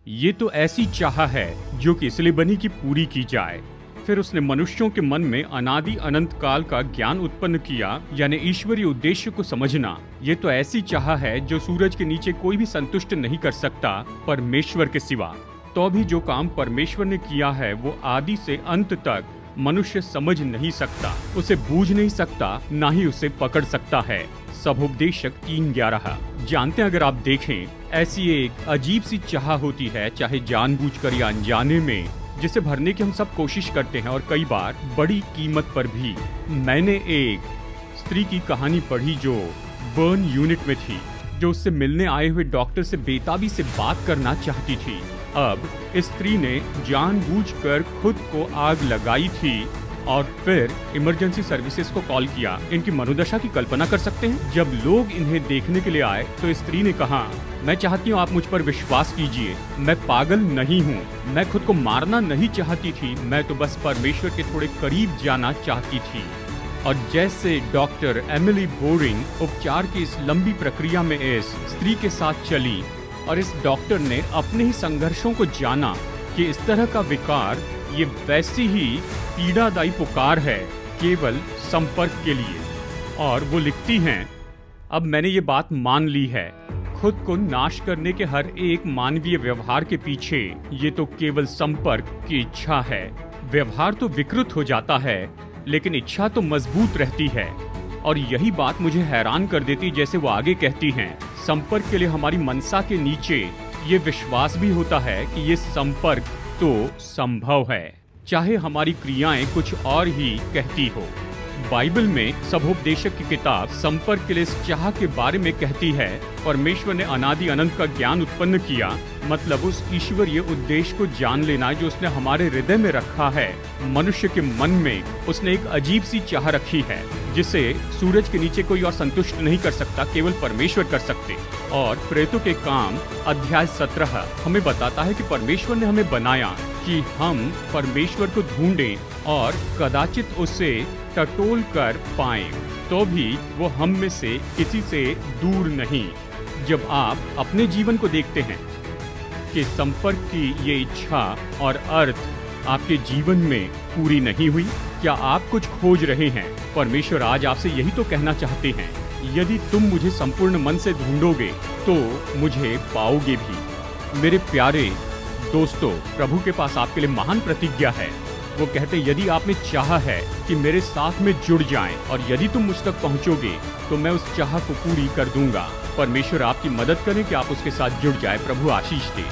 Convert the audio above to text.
ये तो ऐसी चाह है जो कि इसलिए बनी कि पूरी की जाए। फिर उसने मनुष्यों के मन में अनादि अनंत काल का ज्ञान उत्पन्न किया, यानी ईश्वरीय उद्देश्य को समझना। ये तो ऐसी चाह है जो सूरज के नीचे कोई भी संतुष्ट नहीं कर सकता परमेश्वर के सिवा। तो भी जो काम परमेश्वर ने किया है वो आदि से अंत तक मनुष्य समझ नहीं सकता, उसे बूझ नहीं सकता, ना ही उसे पकड़ सकता है। सबोपदेशक 3:11। जानते हैं, अगर आप देखें, ऐसी एक अजीब सी चाह होती है, चाहे जानबूझकर या अनजाने में, जिसे भरने की हम सब कोशिश करते हैं और कई बार बड़ी कीमत पर भी। मैंने एक स्त्री की कहानी पढ़ी जो बर्न यूनिट में थी, जो उससे मिलने आए हुए डॉक्टर से बेताबी से बात करना चाहती थी। अब इस स्त्री ने जानबूझकर खुद को आग लगाई थी और फिर इमरजेंसी सर्विसेज को कॉल किया। इनकी मनोदशा की कल्पना कर सकते हैं। जब लोग इन्हें देखने के लिए आए तो इस स्त्री ने कहा, मैं चाहती हूँ आप मुझ पर विश्वास कीजिए, मैं पागल नहीं हूँ, मैं खुद को मारना नहीं चाहती थी, मैं तो बस परमेश्वर के थोड़े करीब जाना चाहती थी। और जैसे डॉक्टर एमिली बोरिंग उपचार की इस लंबी प्रक्रिया में इस स्त्री के साथ चली और इस डॉक्टर ने अपने ही संघर्षों को जाना कि इस तरह का विकार ये वैसी ही पीड़ादायी पुकार है केवल संपर्क के लिए। और वो लिखती हैं, अब मैंने ये बात मान ली है, खुद को नाश करने के हर एक मानवीय व्यवहार के पीछे ये तो केवल संपर्क की इच्छा है। व्यवहार तो विकृत हो जाता है लेकिन इच्छा तो मजबूत रहती है। और यही बात मुझे हैरान कर देती, जैसे वो आगे कहती हैं, संपर्क के लिए हमारी मनसा के नीचे ये विश्वास भी होता है कि ये संपर्क तो संभव है, चाहे हमारी क्रियाएं कुछ और ही कहती हो। बाइबल में सबोपदेशक की किताब संपर्क के लिए इस चाह के बारे में कहती है, परमेश्वर ने अनादि अनंत का ज्ञान उत्पन्न किया, मतलब उस ईश्वरीय उद्देश्य को जान लेना जो उसने हमारे हृदय में रखा है। मनुष्य के मन में उसने एक अजीब सी चाह रखी है जिसे सूरज के नीचे कोई और संतुष्ट नहीं कर सकता, केवल परमेश्वर कर सकते। और प्रेतों के काम अध्याय 17 हमें बताता है कि परमेश्वर ने हमें बनाया कि हम परमेश्वर को ढूंढें और कदाचित उसे टटोल कर पाएं, तो भी वो हम में से किसी से दूर नहीं। जब आप अपने जीवन को देखते हैं कि संपर्क की ये इच्छा और अर्थ आपके जीवन में पूरी नहीं हुई, क्या आप कुछ खोज रहे हैं? परमेश्वर आज आपसे यही तो कहना चाहते हैं, यदि तुम मुझे संपूर्ण मन से ढूंढोगे तो मुझे पाओगे भी। मेरे प्यारे दोस्तों, प्रभु के पास आपके लिए महान प्रतिज्ञा है। वो कहते, यदि आप में चाह है कि मेरे साथ में जुड़ जाएं और यदि तुम मुझ तक पहुंचोगे तो मैं उस चाह को पूरी कर दूंगा। परमेश्वर आपकी मदद करें कि आप उसके साथ जुड़ जाए। प्रभु आशीष दे।